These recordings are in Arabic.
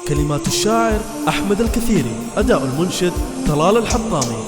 كلمات الشاعر أحمد الكثيري، أداء المنشد طلال الحطامي.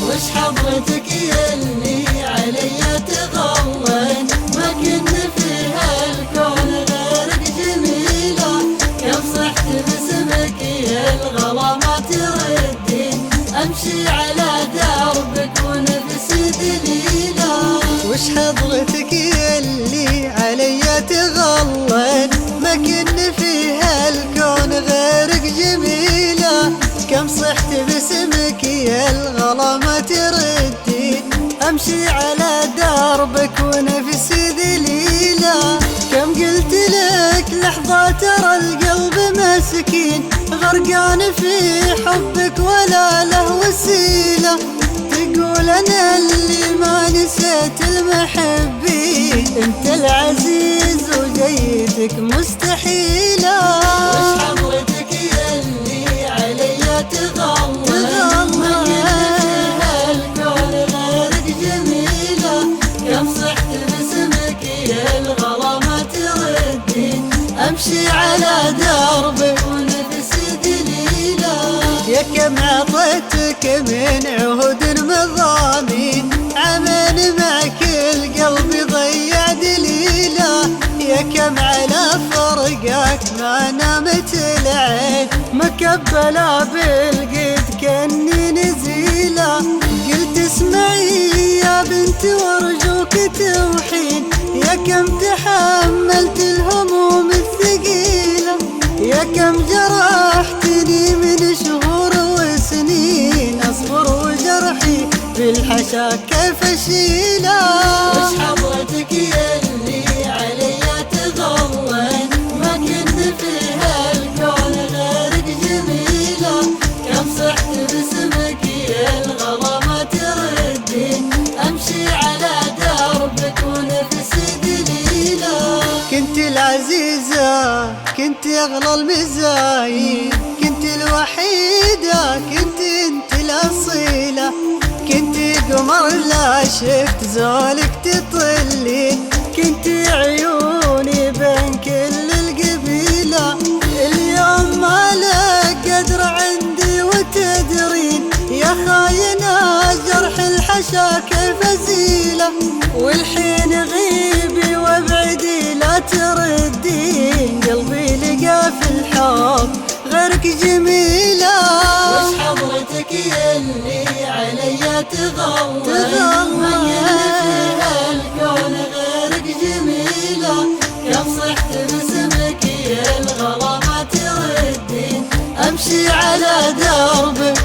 وش حضرتك يلي علي تغلين، ما كن في هالكون غيرك جميلة، كم صحت باسمك يا الغلا ما تردين، امشي على دربك ونفس دليلة. وش حضرتك يلي علي تغلين، ما كن في هالكون غيرك جميلة، كم صحت باسمك يا الغلا ما تردين، امشي على دربك ونفس ذليلة. كم قلت لك لحظة ترى القلب مسكين، غرقان في حبك ولا له وسيلة، تقول انا اللي ما نسيت المحبين، انت العزيز وجيتك مستحيلة. وش حضرتك يلي علي تغلين، ما كن في هالكون غيرك جميلة، كم صحت باسمك يا الغلا ما تردين، امشي على دربك ونفس دليلة. يا كم عطيتك من عهود مضامين، عمل معك القلب ضيع دليله، يا كم على فرقك ما نامت العين، مكبلة بالقد كني نزيله. قلت اسمعي يا بنت وارجوك توحين، يا كم تحملت الهموم الثقيلة، يا كم جرحتني من شهور وسنين، اصبر وجرحي بالحشا كيف اشيله. وش حضرتك يلي علي تغلين، ما كن في هالكون غيرك جميلة، كم صحت باسمك يا الغلا ما تردين، امشي على دربك ونفس دليلة. كنت العزيزة، كنت أغلى المزايين، كنت الوحيدة، كنت انت الأصيلة، كنت قمر لا شفت زولك تطلين، كنت عيوني بين كل القبيلة، اليوم ما لك قدر عندي وتدرين، يا خاينة جرح الحشا كيف أزيله، والحين غيبي وابعدي لا تردين، قلبي لقى في الحب غيرك جميلة. وش حضرتك يلي علي تغلين، ما كن في هالكون غيرك جميلة، كم صحت باسمك يا الغلا ما تردين، امشي على دربك